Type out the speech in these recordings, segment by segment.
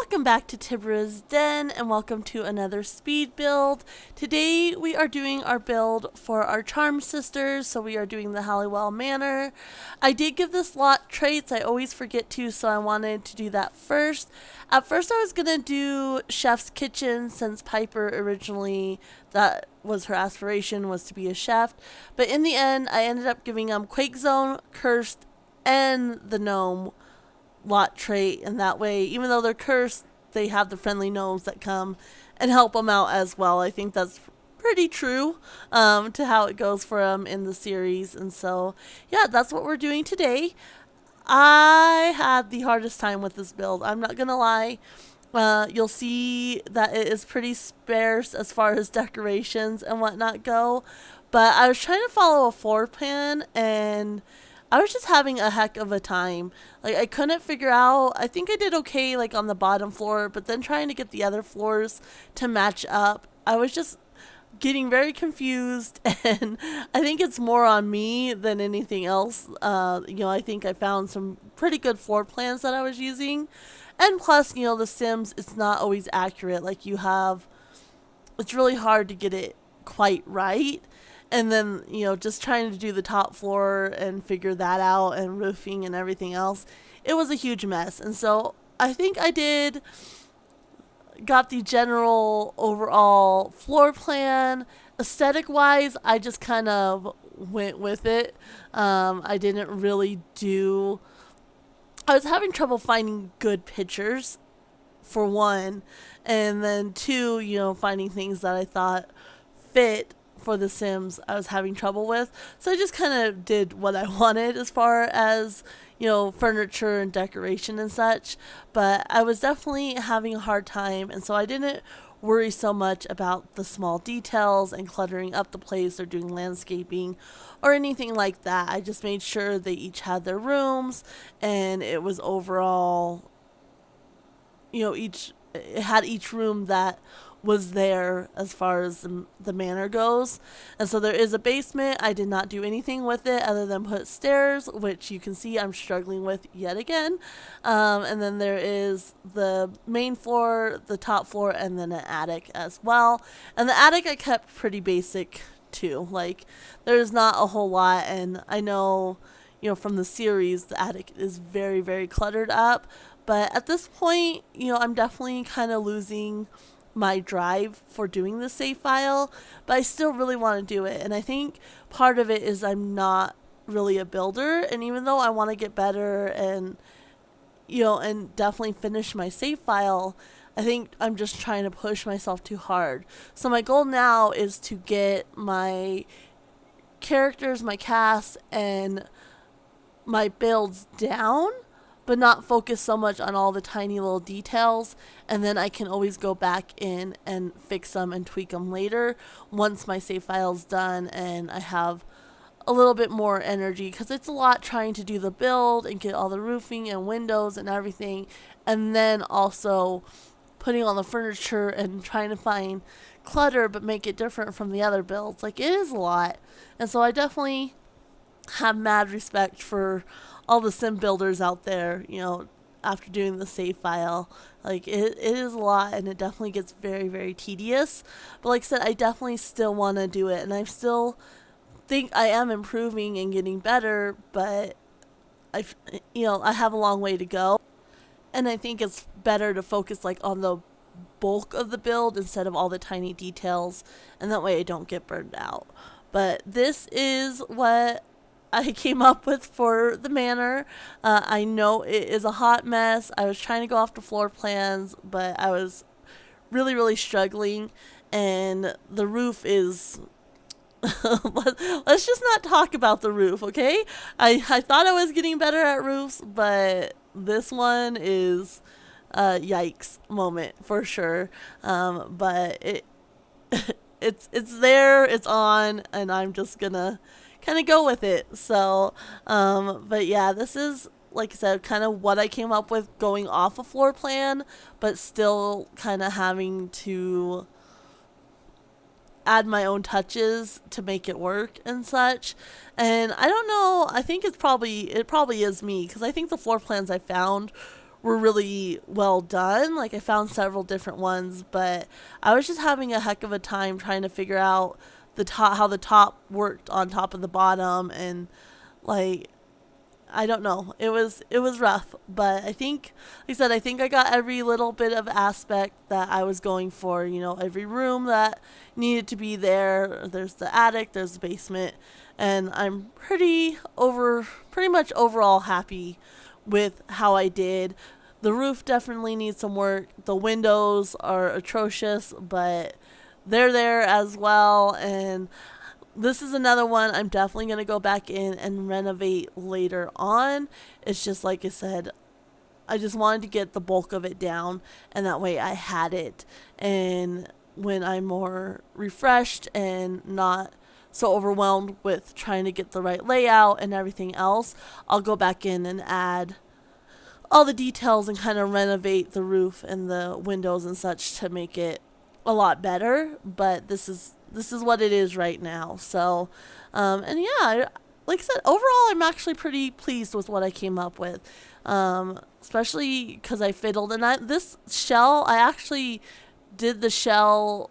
Welcome back to Tibra's Den and welcome to another speed build. Today we are doing our build for our Charm Sisters, so we are doing the Halliwell Manor. I did give this lot traits, I always forget to, so I wanted to do that first. At first I was going to do Chef's Kitchen since Piper originally, that was her aspiration, was to be a chef. But in the end I ended up giving them Quake Zone, Cursed, and the Gnome lot trait, and that way even though they're cursed they have the friendly gnomes that come and help them out as well. I think that's pretty true to how it goes for them in the series, and so yeah, that's what we're doing today. I had the hardest time with this build, I'm not gonna lie. You'll see that it is pretty sparse as far as decorations and whatnot go, but I was trying to follow a floor plan and I was just having a heck of a time. Like, I couldn't figure out, I think I did okay like on the bottom floor, but then trying to get the other floors to match up, I was just getting very confused, and I think it's more on me than anything else. I think I found some pretty good floor plans that I was using, and plus, the Sims, it's not always accurate. Like, it's really hard to get it quite right. And then, just trying to do the top floor and figure that out and roofing and everything else, it was a huge mess. And so I think got the general overall floor plan. Aesthetic wise, I just kind of went with it. I didn't really I was having trouble finding good pictures, for one. And then two, finding things that I thought fit for the Sims, I was having trouble with. So I just kind of did what I wanted as far as, furniture and decoration and such. But I was definitely having a hard time, and so I didn't worry so much about the small details and cluttering up the place or doing landscaping or anything like that. I just made sure they each had their rooms, and it was overall, it had each room that was there as far as the manor goes. And so there is a basement. I did not do anything with it other than put stairs, which you can see I'm struggling with yet again. And then there is the main floor, the top floor, and then an attic as well. And the attic I kept pretty basic too. Like, there's not a whole lot, and I know, from the series, the attic is very, very cluttered up. But at this point, I'm definitely kind of losing my drive for doing the save file, but I still really want to do it. And I think part of it is I'm not really a builder, and even though I want to get better and and definitely finish my save file, I think I'm just trying to push myself too hard. So my goal now is to get my characters, my cast, and my builds down, but not focus so much on all the tiny little details, and then I can always go back in and fix them and tweak them later once my save file's done and I have a little bit more energy, because it's a lot trying to do the build and get all the roofing and windows and everything, and then also putting on the furniture and trying to find clutter but make it different from the other builds. Like, it is a lot, and so I definitely have mad respect for all the sim builders out there, after doing the save file. Like, it is a lot, and it definitely gets very, very tedious. But like I said, I definitely still want to do it, and I still think I am improving and getting better, but I have a long way to go. And I think it's better to focus like on the bulk of the build instead of all the tiny details, and that way I don't get burned out. But this is what I came up with for the manor. I know it is a hot mess. I was trying to go off the floor plans, but I was really, really struggling. And the roof is... Let's just not talk about the roof, okay? I thought I was getting better at roofs, but this one is a yikes moment for sure. But it's there, it's on, and I'm just gonna kind of go with it. So, but yeah, this is, like I said, kind of what I came up with going off a floor plan, but still kind of having to add my own touches to make it work and such. And I don't know, I think it probably is me, because I think the floor plans I found were really well done. Like I found several different ones, but I was just having a heck of a time trying to figure out the top, how the top worked on top of the bottom, and like I don't know. It was rough, but I think, like I said, I think I got every little bit of aspect that I was going for. You know, every room that needed to be there. There's the attic, there's the basement, and I'm pretty much overall happy with how I did. The roof definitely needs some work. The windows are atrocious, but they're there as well, and this is another one I'm definitely going to go back in and renovate later on. It's just like I said, I just wanted to get the bulk of it down, and that way I had it. And when I'm more refreshed and not so overwhelmed with trying to get the right layout and everything else, I'll go back in and add all the details and kind of renovate the roof and the windows and such to make it a lot better. But this is what it is right now. So, and yeah, like I said, overall, I'm actually pretty pleased with what I came up with. Especially because I fiddled, and this shell, I actually did the shell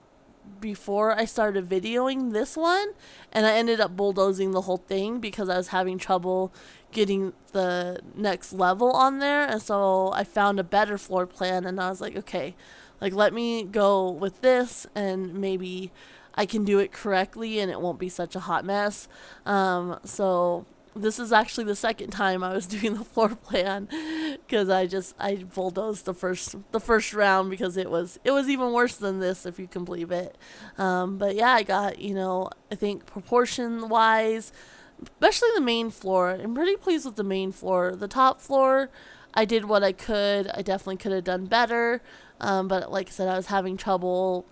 before I started videoing this one, and I ended up bulldozing the whole thing because I was having trouble getting the next level on there. And so I found a better floor plan, and I was like, okay, like let me go with this, and maybe I can do it correctly and it won't be such a hot mess. So this is actually the second time I was doing the floor plan, because I bulldozed the first round because it was even worse than this, if you can believe it. But yeah, I got, I think proportion wise, especially the main floor, I'm pretty pleased with the main floor. The top floor, I did what I could. I definitely could have done better. But like I said, I was having trouble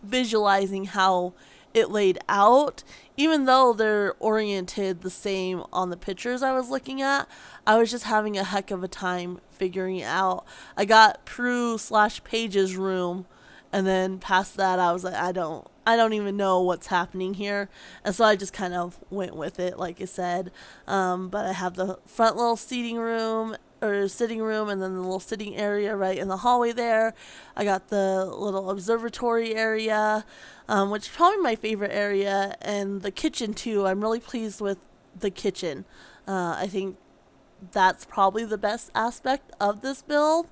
visualizing how it laid out. Even though they're oriented the same on the pictures I was looking at, I was just having a heck of a time figuring it out. I got Prue/Paige's room, and then past that I was like, I don't even know what's happening here. And so I just kind of went with it, like I said. But I have the front little seating room or sitting room, and then the little sitting area right in the hallway there. I got the little observatory area, which is probably my favorite area, and the kitchen too. I'm really pleased with the kitchen. I think that's probably the best aspect of this build.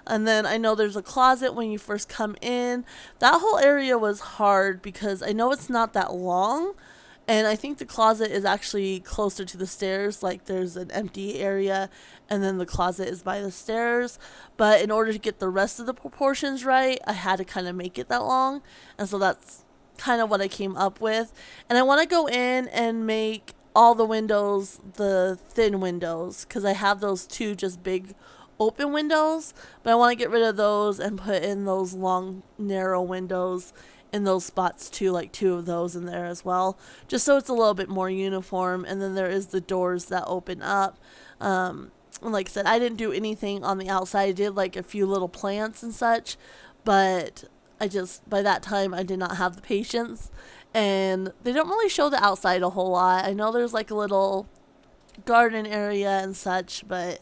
And then I know there's a closet when you first come in. That whole area was hard because I know it's not that long, and I think the closet is actually closer to the stairs. Like there's an empty area, and then the closet is by the stairs. But in order to get the rest of the proportions right, I had to kind of make it that long. And so that's kind of what I came up with. And I want to go in and make all the windows the thin windows, because I have those two just big open windows, but I want to get rid of those and put in those long narrow windows in those spots too, like two of those in there as well, just so it's a little bit more uniform. And then there is the doors that open up. And like I said, I didn't do anything on the outside. I did like a few little plants and such, but by that time I did not have the patience, and they don't really show the outside a whole lot. I know there's like a little garden area and such, but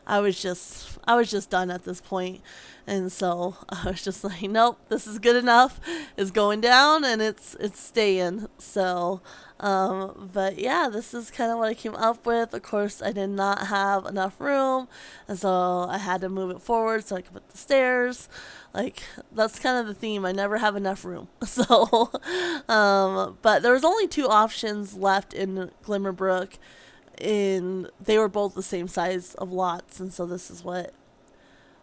I was just done at this point. And so I was just like, nope, this is good enough. It's going down, and it's staying. So, but yeah, this is kind of what I came up with. Of course, I did not have enough room, and so I had to move it forward so I could put the stairs. Like that's kind of the theme. I never have enough room. So, but there was only two options left in Glimmerbrook, and they were both the same size of lots, and so this is what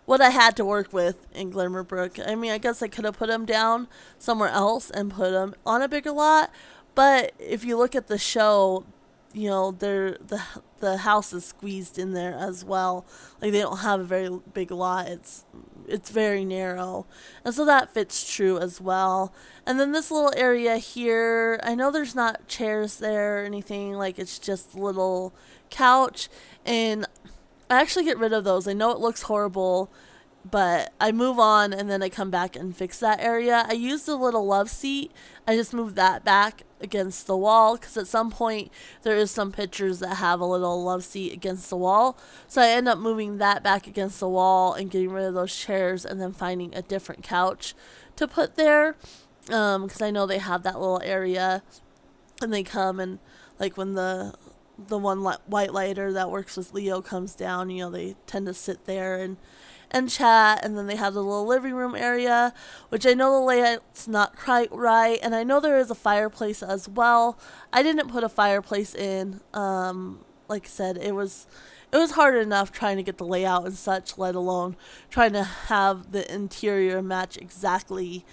I had to work with in Glimmerbrook. I mean, I guess I could have put them down somewhere else and put them on a bigger lot, but if you look at the show, the house is squeezed in there as well. Like they don't have a very big lot. It's very narrow, and so that fits true as well. And then this little area here, I know there's not chairs there or anything. Like it's just a little couch, and I actually get rid of those. I know it looks horrible but I move on and then I come back and fix that area. I used a little love seat. I just moved that back against the wall because at some point there is some pictures that have a little love seat against the wall. So I end up moving that back against the wall and getting rid of those chairs and then finding a different couch to put there because I know they have that little area and they come and like when the one white lighter that works with Leo comes down, they tend to sit there and chat, and then they have the little living room area, which I know the layout's not quite right, and I know there is a fireplace as well. I didn't put a fireplace in. Like I said, it was hard enough trying to get the layout and such, let alone trying to have the interior match exactly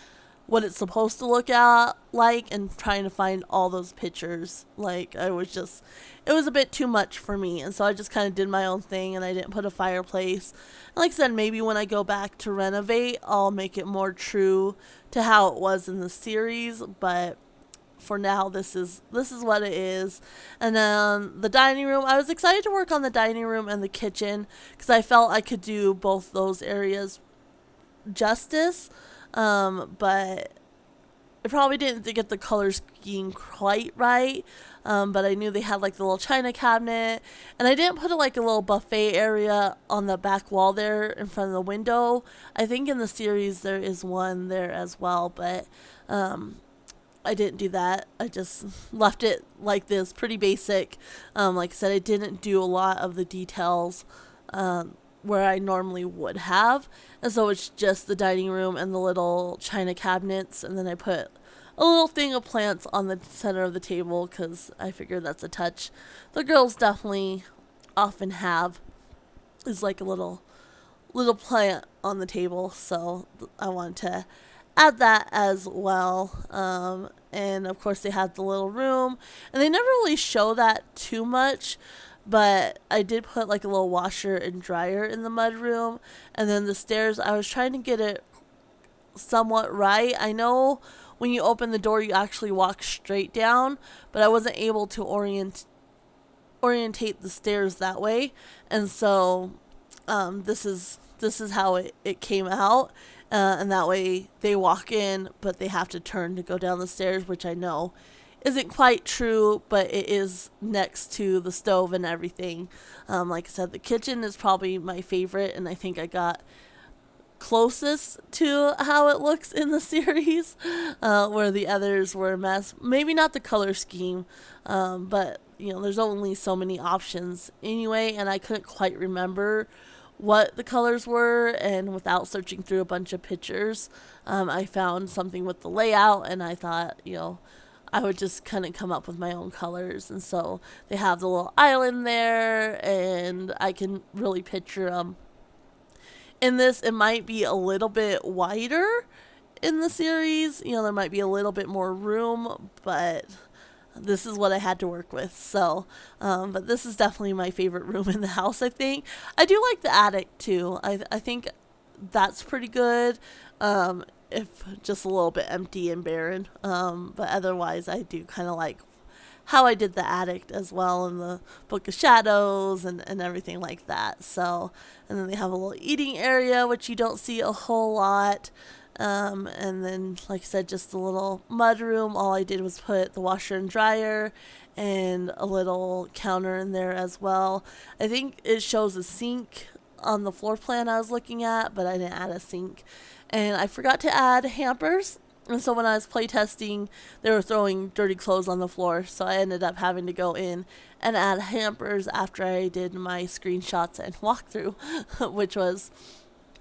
what it's supposed to look at like and trying to find all those pictures. Like it was a bit too much for me, and so I just kind of did my own thing and I didn't put a fireplace. And like I said, maybe when I go back to renovate I'll make it more true to how it was in the series, but for now this is what it is. And then the dining room, I was excited to work on the dining room and the kitchen because I felt I could do both those areas justice. But I probably didn't get the color scheme quite right. But I knew they had like the little china cabinet, and I didn't put like a little buffet area on the back wall there in front of the window. I think in the series there is one there as well, but I didn't do that. I just left it like this, pretty basic. Like I said, I didn't do a lot of the details where I normally would have. And so it's just the dining room and the little china cabinets. And then I put a little thing of plants on the center of the table because I figured that's a touch the girls definitely often have, is like a little plant on the table. So I wanted to add that as well. And of course they had the little room, and they never really show that too much, but I did put like a little washer and dryer in the mud room. And then the stairs, I was trying to get it somewhat right. I know when you open the door you actually walk straight down, but I wasn't able to orientate the stairs that way. And so this is how it came out. And that way they walk in, but they have to turn to go down the stairs, which I know isn't quite true, but it is next to the stove and everything. Like I said, the kitchen is probably my favorite, and I think I got closest to how it looks in the series, where the others were a mess. Maybe not the color scheme, but there's only so many options anyway, and I couldn't quite remember what the colors were, and without searching through a bunch of pictures, I found something with the layout, and I thought, I would just kind of come up with my own colors. And so they have the little island there, and I can really picture them. In this, it might be a little bit wider in the series. There might be a little bit more room, but this is what I had to work with. So, but this is definitely my favorite room in the house, I think. I do like the attic, too. I think that's pretty good. If just a little bit empty and barren. But otherwise, I do kind of like how I did the attic as well in the Book of Shadows and everything like that. So, and then they have a little eating area, which you don't see a whole lot. And then, like I said, just a little mud room. All I did was put the washer and dryer and a little counter in there as well. I think it shows a sink on the floor plan I was looking at, but I didn't add a sink. And I forgot to add hampers. And so when I was playtesting, they were throwing dirty clothes on the floor. So I ended up having to go in and add hampers after I did my screenshots and walkthrough, which was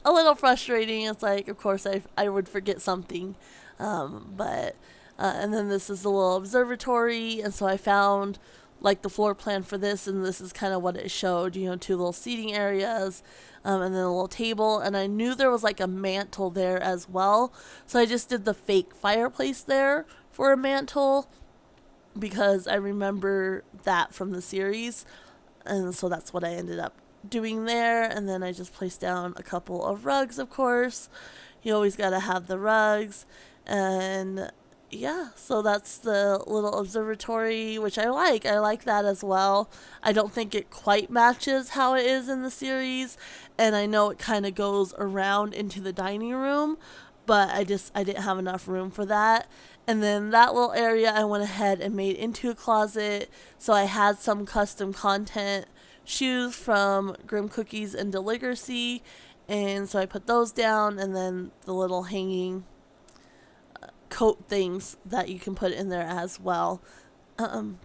a little frustrating. It's like, of course, I would forget something. But and then this is a little observatory. And so I found like the floor plan for this, and this is kind of what it showed, two little seating areas, and then a little table. And I knew there was like a mantle there as well. So I just did the fake fireplace there for a mantle because I remember that from the series. And so that's what I ended up doing there. And then I just placed down a couple of rugs, of course. You always got to have the rugs. And yeah, so that's the little observatory, which I like. I like that as well. I don't think it quite matches how it is in the series, and I know it kind of goes around into the dining room, but I didn't have enough room for that. And then that little area I went ahead and made into a closet, so I had some custom content shoes from Grim Cookies and Deligracy, and so I put those down, and then the little hanging coat things that you can put in there as well, um,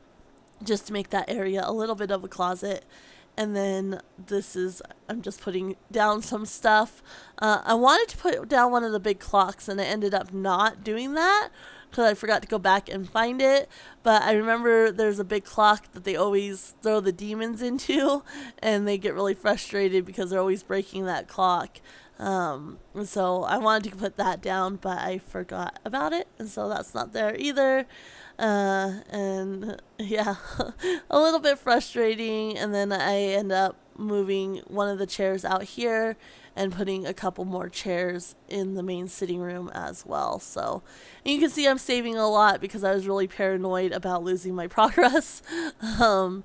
just to make that area a little bit of a closet. And then I'm just putting down some stuff. I wanted to put down one of the big clocks, and I ended up not doing that because I forgot to go back and find it. But I remember there's a big clock that they always throw the demons into, and they get really frustrated because they're always breaking that clock. And so I wanted to put that down, but I forgot about it, and so that's not there either. And yeah, a little bit frustrating. And then I end up moving one of the chairs out here and putting a couple more chairs in the main sitting room as well. So and you can see I'm saving a lot because I was really paranoid about losing my progress. um,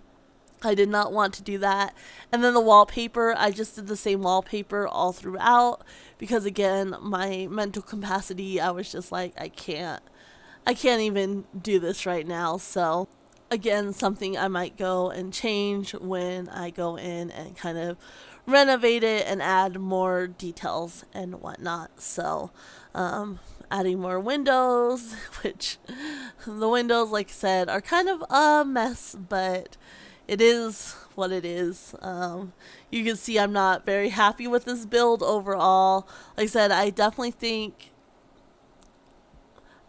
I did not want to do that. And then the wallpaper, I just did the same wallpaper all throughout because again, my mental capacity, I was just like, I can't even do this right now. So again, something I might go and change when I go in and kind of renovate it and add more details and whatnot. So, adding more windows, which the windows, like I said, are kind of a mess, but it is what it is. You can see I'm not very happy with this build overall. Like I said, I definitely think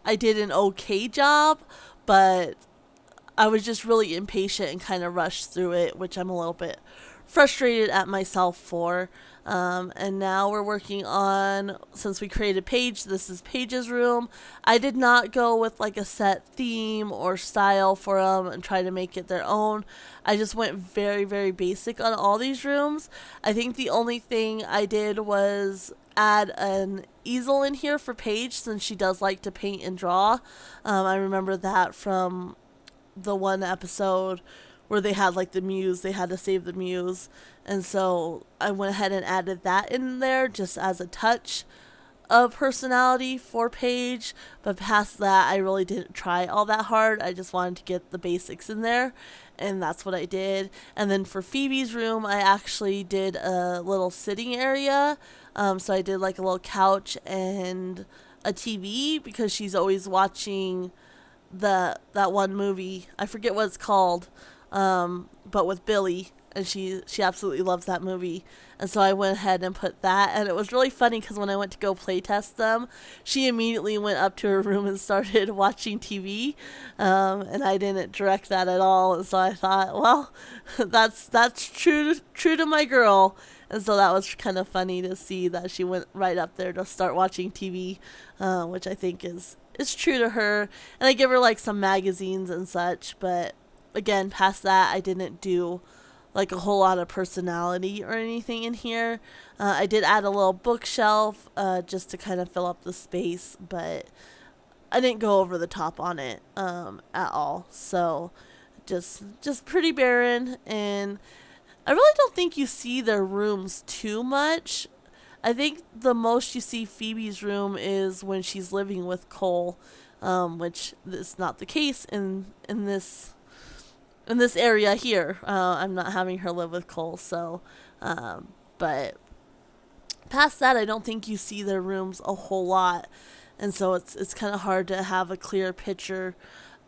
I did an okay job, but I was just really impatient and kind of rushed through it, which I'm a little bit frustrated at myself for. And now we're working on, since we created Paige, this is Paige's room. I did not go with like a set theme or style for them and try to make it their own. I just went very, very basic on all these rooms. I think the only thing I did was add an easel in here for Paige since she does like to paint and draw. I remember that from the one episode where they had like the muse, they had to save the muse. And so I went ahead and added that in there just as a touch of personality for Paige. But past that, I really didn't try all that hard. I just wanted to get the basics in there. And that's what I did. And then for Phoebe's room, I actually did a little sitting area. So I did like a little couch and a TV because she's always watching that one movie. I forget what it's called, but with Billy, and she absolutely loves that movie. And so I went ahead and put that, and it was really funny because when I went to go play test them, she immediately went up to her room and started watching TV, and I didn't direct that at all. And so I thought, well, that's true to my girl. And so that was kind of funny to see that she went right up there to start watching TV, which I think is true to her. And I give her like some magazines and such, but again, past that, I didn't do like a whole lot of personality or anything in here. I did add a little bookshelf just to kind of fill up the space, but I didn't go over the top on it at all. So just pretty barren, and I really don't think you see their rooms too much. I think the most you see Phoebe's room is when she's living with Cole, which is not the case in this area here. I'm not having her live with Cole, so but past that, I don't think you see their rooms a whole lot, and so it's kind of hard to have a clear picture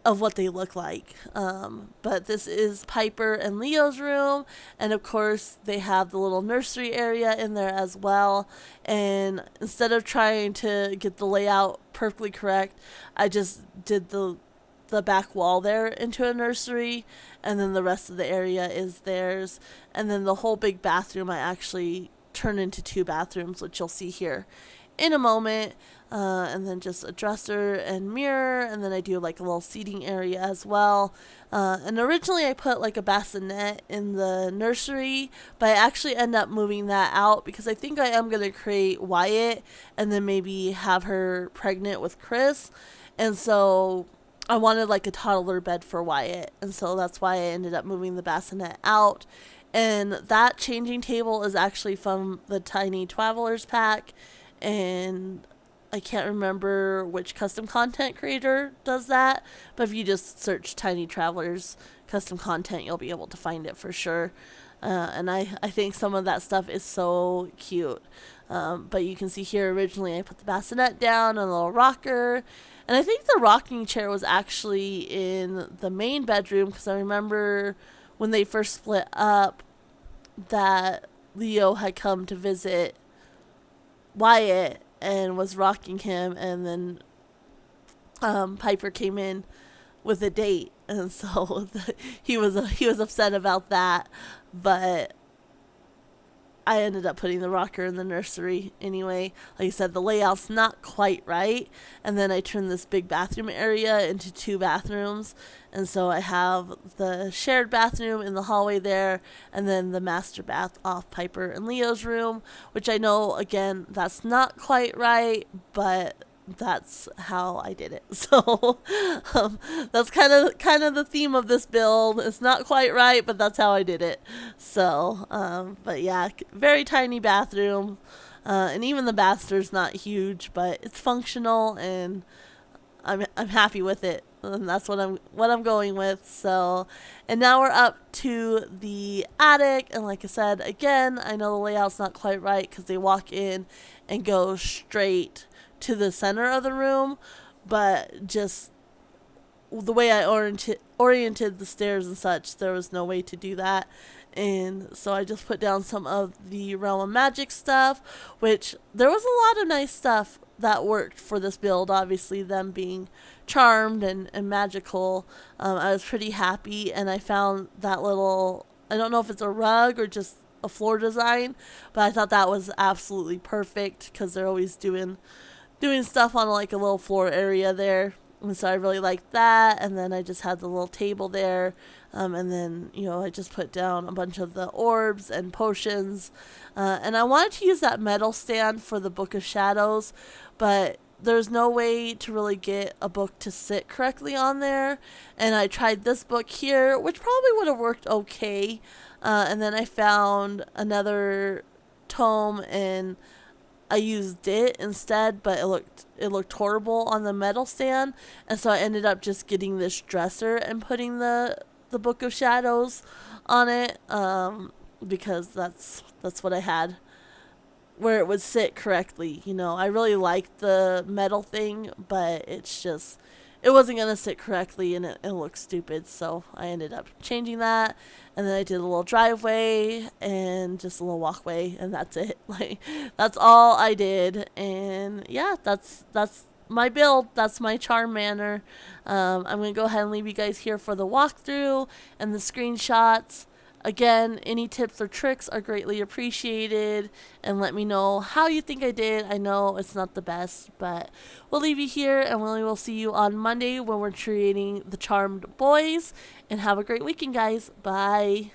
of what they look like. But this is Piper and Leo's room, and of course they have the little nursery area in there as well. And instead of trying to get the layout perfectly correct, I just did the back wall there into a nursery, and then the rest of the area is theirs. And then the whole big bathroom I actually turned into 2 bathrooms, which you'll see here in a moment. And then just a dresser and mirror, and then I do like a little seating area as well. And originally I put like a bassinet in the nursery, but I actually end up moving that out because I think I am going to create Wyatt and then maybe have her pregnant with Chris. And so I wanted like a toddler bed for Wyatt. And so that's why I ended up moving the bassinet out. And that changing table is actually from the Tiny Travelers pack. And I can't remember which custom content creator does that. But if you just search Tiny Travelers custom content, you'll be able to find it for sure. And I think some of that stuff is so cute. But you can see here originally I put the bassinet down and a little rocker. And I think the rocking chair was actually in the main bedroom because I remember when they first split up that Leo had come to visit Wyatt and was rocking him, and then Piper came in with a date, and so he was upset about that, but I ended up putting the rocker in the nursery anyway. Like I said, the layout's not quite right. And then I turned this big bathroom area into 2 bathrooms. And so I have the shared bathroom in the hallway there, and then the master bath off Piper and Leo's room, which I know, again, that's not quite right, but that's how I did it. So that's kind of the theme of this build. It's not quite right, but that's how I did it. So, but yeah, very tiny bathroom, and even the bathroom's not huge, but it's functional, and I'm happy with it. And that's what I'm going with. So, and now we're up to the attic, and like I said, again, I know the layout's not quite right because they walk in and go straight to the center of the room, but just the way I oriented the stairs and such, there was no way to do that. And so I just put down some of the Realm of Magic stuff, which there was a lot of nice stuff that worked for this build. Obviously, them being charmed and magical, I was pretty happy. And I found that little, I don't know if it's a rug or just a floor design, but I thought that was absolutely perfect because they're always doing stuff on like a little floor area there. And so I really liked that. And then I just had the little table there. And then, I just put down a bunch of the orbs and potions. And I wanted to use that metal stand for the Book of Shadows, but there's no way to really get a book to sit correctly on there. And I tried this book here, which probably would have worked okay. And then I found another tome, and I used it instead, but it looked horrible on the metal stand, and so I ended up just getting this dresser and putting the Book of Shadows on it, because that's what I had where it would sit correctly. I really liked the metal thing, but it wasn't gonna sit correctly, and it looked stupid, so I ended up changing that. And then I did a little driveway and just a little walkway, and that's it. Like, that's all I did. And yeah, that's my build. That's my charm manor. I'm gonna go ahead and leave you guys here for the walkthrough and the screenshots. Again, any tips or tricks are greatly appreciated, and let me know how you think I did. I know it's not the best, but we'll leave you here, and we will see you on Monday when we're creating the Charmed Boys. And have a great weekend, guys. Bye.